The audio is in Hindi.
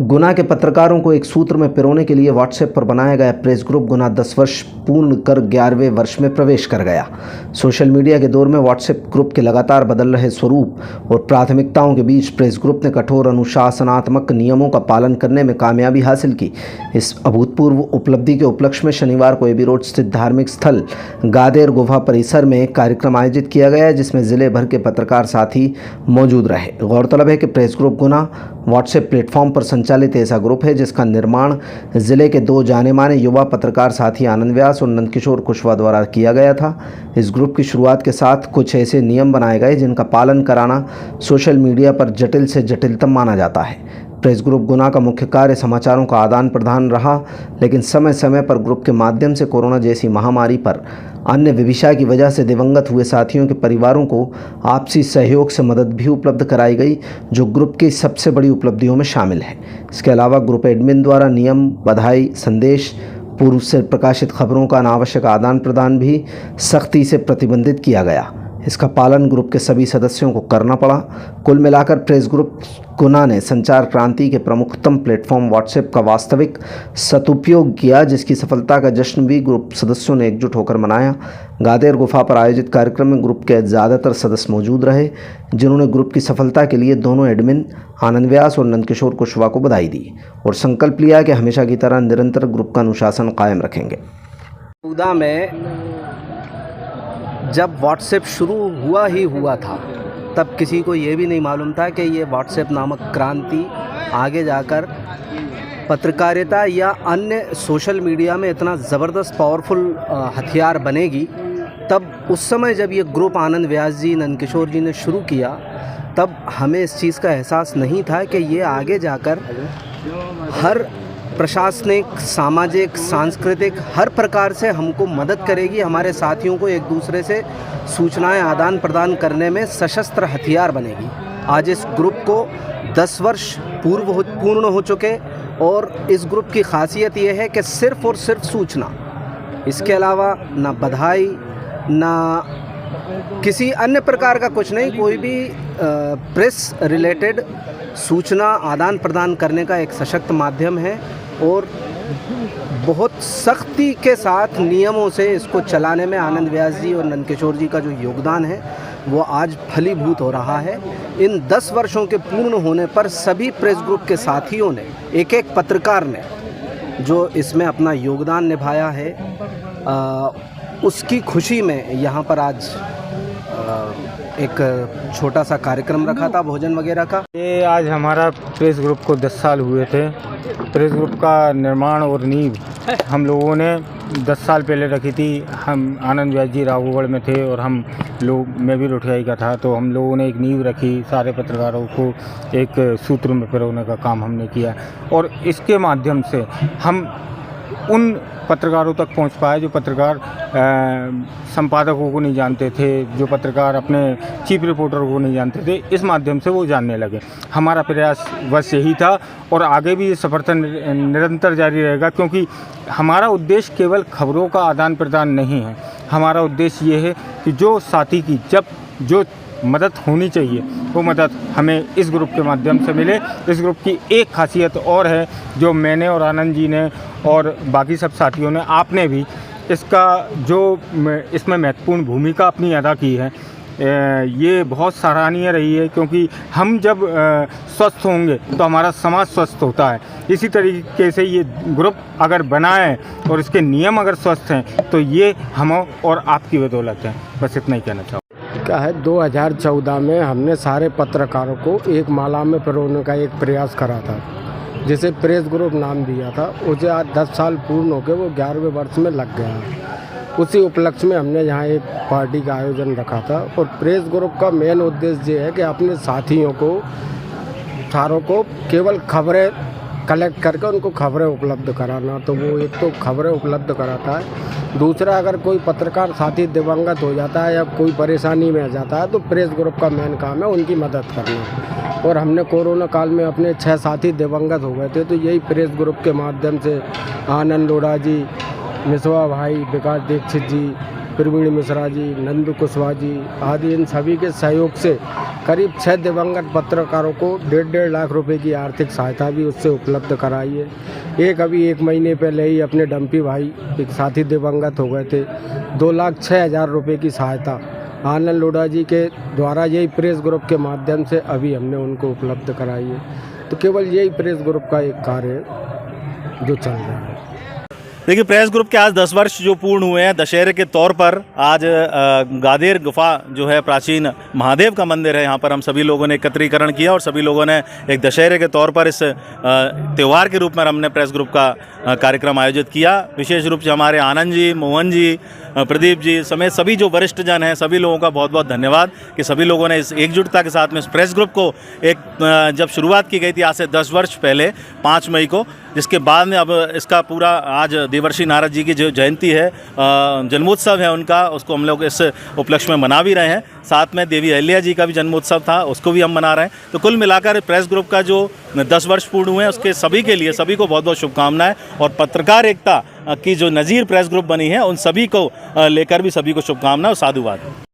गुना के पत्रकारों को एक सूत्र में पिरोने के लिए व्हाट्सएप पर बनाया गया प्रेस ग्रुप गुना 10 वर्ष पूर्ण कर 11वें वर्ष में प्रवेश कर गया। सोशल मीडिया के दौर में व्हाट्सएप ग्रुप के लगातार बदल रहे स्वरूप और प्राथमिकताओं के बीच प्रेस ग्रुप ने कठोर अनुशासनात्मक नियमों का पालन करने में कामयाबी हासिल की। इस अभूतपूर्व उपलब्धि के उपलक्ष्य में शनिवार को एबी रोड स्थित धार्मिक स्थल गादेर गुफा परिसर में कार्यक्रम आयोजित किया गया, जिसमें जिले भर के पत्रकार साथी मौजूद रहे। गौरतलब है कि प्रेस ग्रुप गुना व्हाट्सएप प्लेटफॉर्म पर संचालित ऐसा ग्रुप है जिसका निर्माण जिले के दो जाने माने युवा पत्रकार साथी आनंद व्यास और नंदकिशोर कुशवाहा द्वारा किया गया था। इस ग्रुप की शुरुआत के साथ कुछ ऐसे नियम बनाए गए जिनका पालन कराना सोशल मीडिया पर जटिल से जटिलतम माना जाता है। प्रेस ग्रुप गुना का मुख्य कार्य समाचारों का आदान प्रदान रहा, लेकिन समय समय पर ग्रुप के माध्यम से कोरोना जैसी महामारी पर अन्य विविषा की वजह से दिवंगत हुए साथियों के परिवारों को आपसी सहयोग से मदद भी उपलब्ध कराई गई, जो ग्रुप की सबसे बड़ी उपलब्धियों में शामिल है। इसके अलावा ग्रुप एडमिन द्वारा नियम, बधाई, संदेश, पूर्व से प्रकाशित खबरों का अनावश्यक आदान प्रदान भी सख्ती से प्रतिबंधित किया गया। इसका पालन ग्रुप के सभी सदस्यों को करना पड़ा। कुल मिलाकर प्रेस ग्रुप गुना ने संचार क्रांति के प्रमुखतम प्लेटफॉर्म व्हाट्सएप का वास्तविक सदुपयोग किया, जिसकी सफलता का जश्न भी ग्रुप सदस्यों ने एकजुट होकर मनाया। गादेर गुफा पर आयोजित कार्यक्रम में ग्रुप के ज़्यादातर सदस्य मौजूद रहे, जिन्होंने ग्रुप की सफलता के लिए दोनों एडमिन आनंद व्यास और नंदकिशोर कुशवाहा को बधाई दी और संकल्प लिया कि हमेशा की तरह निरंतर ग्रुप का अनुशासन कायम रखेंगे। चौदह में जब व्हाट्सएप शुरू हुआ था, तब किसी को ये भी नहीं मालूम था कि ये व्हाट्सएप नामक क्रांति आगे जाकर पत्रकारिता या अन्य सोशल मीडिया में इतना ज़बरदस्त पावरफुल हथियार बनेगी। तब उस समय जब ये ग्रुप आनंद व्यास जी, नंदकिशोर जी ने शुरू किया, तब हमें इस चीज़ का एहसास नहीं था कि ये आगे जाकर हर प्रशासनिक, सामाजिक, सांस्कृतिक हर प्रकार से हमको मदद करेगी, हमारे साथियों को एक दूसरे से सूचनाएं आदान प्रदान करने में सशस्त्र हथियार बनेगी। आज इस ग्रुप को 10 वर्ष पूर्ण हो चुके और इस ग्रुप की खासियत ये है कि सिर्फ़ और सिर्फ सूचना, इसके अलावा ना बधाई ना किसी अन्य प्रकार का कुछ नहीं, कोई भी प्रेस रिलेटेड सूचना आदान प्रदान करने का एक सशक्त माध्यम है और बहुत सख्ती के साथ नियमों से इसको चलाने में आनंद व्यास जी और नंदकिशोर जी का जो योगदान है वो आज फलीभूत हो रहा है। इन 10 वर्षों के पूर्ण होने पर सभी प्रेस ग्रुप के साथियों ने, एक एक पत्रकार ने जो इसमें अपना योगदान निभाया है, उसकी खुशी में यहाँ पर आज एक छोटा सा कार्यक्रम रखा था, भोजन वगैरह का। ये आज हमारा प्रेस ग्रुप को 10 साल हुए थे। प्रेस ग्रुप का निर्माण और नींव हम लोगों ने 10 साल पहले रखी थी। हम आनंद व्यास जी राघोगढ़ में थे और हम लोग, मैं भी रोटियाई का था, तो हम लोगों ने एक नींव रखी, सारे पत्रकारों को एक सूत्र में पिरोने का काम हमने किया और इसके माध्यम से हम उन पत्रकारों तक पहुंच पाए जो पत्रकार संपादकों को नहीं जानते थे, जो पत्रकार अपने चीफ रिपोर्टर को नहीं जानते थे। इस माध्यम से वो जानने लगे। हमारा प्रयास बस यही था और आगे भी ये सफलता निरंतर जारी रहेगा, क्योंकि हमारा उद्देश्य केवल खबरों का आदान प्रदान नहीं है। हमारा उद्देश्य ये है कि जो साथी की जब जो मदद होनी चाहिए वो मदद हमें इस ग्रुप के माध्यम से मिले। इस ग्रुप की एक खासियत और है जो मैंने और आनंद जी ने और बाकी सब साथियों ने, आपने भी इसका जो इसमें महत्वपूर्ण भूमिका अपनी अदा की है, ये बहुत सराहनीय रही है, क्योंकि हम जब स्वस्थ होंगे तो हमारा समाज स्वस्थ होता है। इसी तरीके से ये ग्रुप अगर बना है और इसके नियम अगर स्वस्थ हैं तो ये हम और आपकी बदौलत है। बस इतना ही कहना चाहूँ। क्या है, 2014 में हमने सारे पत्रकारों को एक माला में पिरोने का एक प्रयास करा था, जिसे प्रेस ग्रुप नाम दिया था। उसे आज 10 साल पूर्ण होकर वो 11वें वर्ष में लग गया। उसी उपलक्ष्य में हमने यहाँ एक पार्टी का आयोजन रखा था और प्रेस ग्रुप का मेन उद्देश्य ये है कि अपने साथियों को, सारों को केवल खबरें कलेक्ट करके उनको खबरें उपलब्ध कराना। तो वो एक तो खबरें उपलब्ध कराता है, दूसरा अगर कोई पत्रकार साथी दिवंगत हो जाता है या कोई परेशानी में आ जाता है तो प्रेस ग्रुप का मेन काम है उनकी मदद करना। और हमने कोरोना काल में अपने 6 साथी दिवंगत हो गए थे, तो यही प्रेस ग्रुप के माध्यम से आनंद लोढ़ा जी, मिसवा भाई, विकास दीक्षित जी प्रवीण मिश्रा जी, नंदू कुशवाहा जी आदि, इन सभी के सहयोग से करीब 6 दिवंगत पत्रकारों को 1.5 लाख रुपए की आर्थिक सहायता भी उससे उपलब्ध कराई है। अभी 1 महीने पहले ही अपने डम्पी भाई एक साथी दिवंगत हो गए थे, 2,06,000 रुपये की सहायता आनंद लोढ़ा जी के द्वारा यही प्रेस ग्रुप के माध्यम से अभी हमने उनको उपलब्ध कराई है। तो केवल यही प्रेस ग्रुप का एक कार्य है जो चल रहा है। देखिए, प्रेस ग्रुप के आज 10 वर्ष जो पूर्ण हुए हैं, दशहरे के तौर पर आज गादेर गुफा जो है प्राचीन महादेव का मंदिर है, यहाँ पर हम सभी लोगों ने एकत्रीकरण किया और सभी लोगों ने एक दशहरे के तौर पर इस त्यौहार के रूप में हमने प्रेस ग्रुप का कार्यक्रम आयोजित किया। विशेष रूप से हमारे आनंद जी, मोहन जी, प्रदीप जी समेत सभी जो वरिष्ठ जन हैं, सभी लोगों का बहुत बहुत धन्यवाद कि सभी लोगों ने इस एकजुटता के साथ में इस प्रेस ग्रुप को एक जब शुरुआत की गई थी आज से 10 वर्ष पहले 5 मई को, जिसके बाद में अब इसका पूरा आज देवर्षि नारद जी की जो जयंती है, जन्मोत्सव है उनका, उसको हम लोग इस उपलक्ष्य में मना भी रहे हैं। साथ में देवी अहिल्या जी का भी जन्मोत्सव था, उसको भी हम मना रहे हैं। तो कुल मिलाकर प्रेस ग्रुप का जो 10 वर्ष पूर्ण हुए हैं उसके सभी के लिए सभी को बहुत बहुत शुभकामनाएं, और पत्रकार एकता की जो नज़ीर प्रेस ग्रुप बनी है उन सभी को लेकर भी सभी को शुभकामनाएं और साधुवाद।